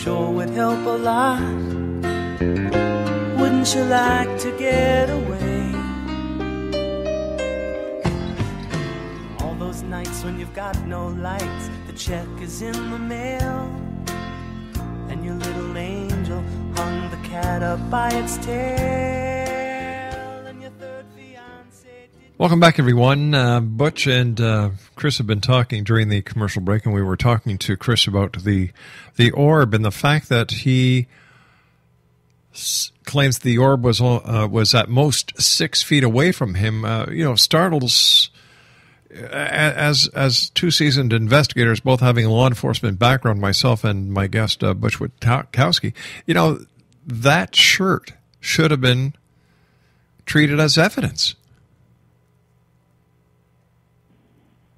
sure would help a lot. Wouldn't you like to get away? All those nights when you've got no lights, the check is in the mail, and your little angel hung the cat up by its tail, and your third fiancé... Welcome back, everyone. Butch and Chris have been talking during the commercial break, and we were talking to Chris about the orb and the fact that he claims the orb was at most 6 feet away from him. Startles, as two seasoned investigators, both having a law enforcement background, myself and my guest Butchwitkowski. That shirt should have been treated as evidence.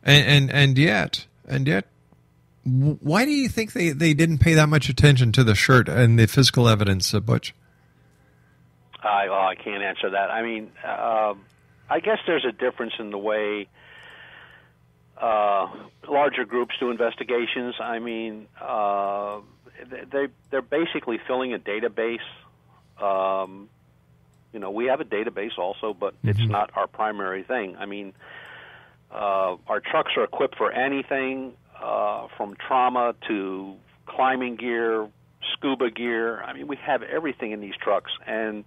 And yet, why do you think they didn't pay that much attention to the shirt and the physical evidence, Butch? I can't answer that. I mean, I guess there's a difference in the way larger groups do investigations. I mean, they're basically filling a database. We have a database also, but it's not our primary thing. I mean, our trucks are equipped for anything from trauma to climbing gear, scuba gear. I mean, we have everything in these trucks. And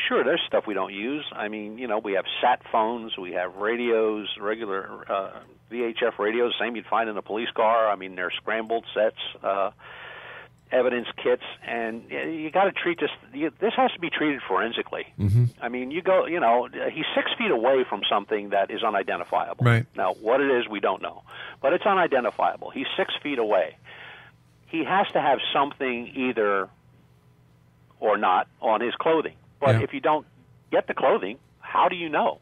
sure, there's stuff we don't use. I mean, we have sat phones, we have radios, regular VHF radios, same you'd find in a police car. I mean, they're scrambled sets, evidence kits, and you got to treat this. This has to be treated forensically. Mm-hmm. I mean, he's 6 feet away from something that is unidentifiable. Right. Now, what it is, we don't know, but it's unidentifiable. He's 6 feet away. He has to have something either or not on his clothing. But if you don't get the clothing, how do you know?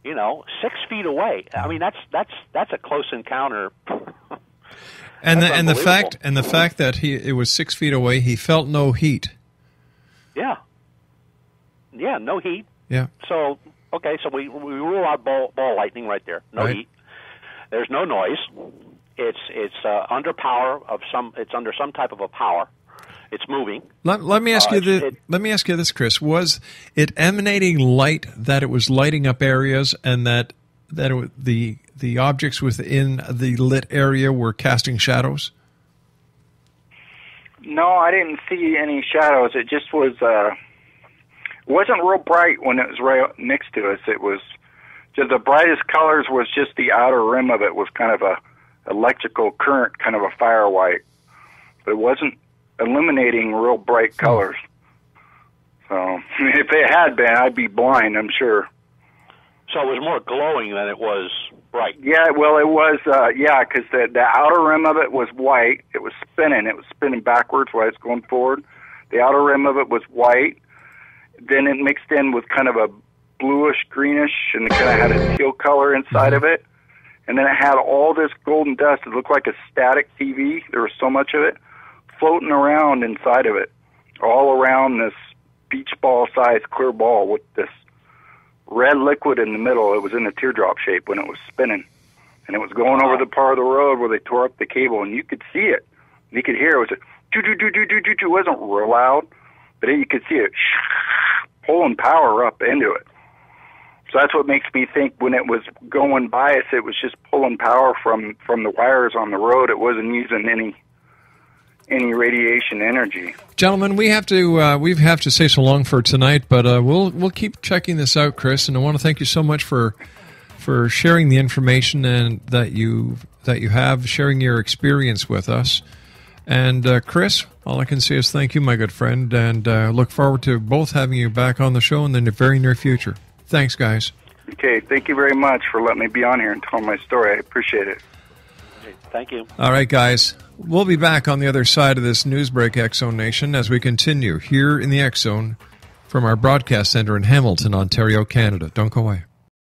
6 feet away. I mean, that's a close encounter. And the fact that it was 6 feet away, he felt no heat. Yeah, no heat. Yeah. So we rule out ball lightning right there. No heat. There's no noise. It's under power of some. It's under some type of a power. It's moving. Let me ask you this. Let me ask you this, Chris. Was it emanating light that it was lighting up areas, and that the objects within the lit area were casting shadows? No, I didn't see any shadows. It just was. It wasn't real bright when it was right next to us. It was just the brightest colors was just the outer rim of it was kind of a electrical current, kind of a fire white, but it wasn't illuminating real bright colors. So if it had been, I'd be blind, I'm sure. So it was more glowing than it was bright. Yeah, well, it was, because the outer rim of it was white. It was spinning. It was spinning backwards while it's going forward. The outer rim of it was white. Then it mixed in with kind of a bluish, greenish, and it kind of had a teal color inside of it. And then it had all this golden dust. It looked like a static TV. There was so much of it floating around inside of it, all around this beach ball-sized clear ball with this red liquid in the middle. It was in a teardrop shape when it was spinning. And it was going over the part of the road where they tore up the cable, and you could see it. You could hear it. It was a do-do-do-do-do-do-do. It wasn't real loud, but you could see it pulling power up into it. So that's what makes me think when it was going by us, it was just pulling power from the wires on the road. It wasn't using any radiation energy. Gentlemen, we have to say so long for tonight, but we'll keep checking this out, Chris. And I want to thank you so much for sharing the information and that you have sharing your experience with us. And Chris, all I can say is thank you, my good friend, and look forward to both having you back on the show in the very near future. Thanks, guys. Okay, thank you very much for letting me be on here and tell my story. I appreciate it. Thank you. All right, guys. We'll be back on the other side of this news break, X-Zone Nation, as we continue here in the X-Zone from our broadcast center in Hamilton, Ontario, Canada. Don't go away.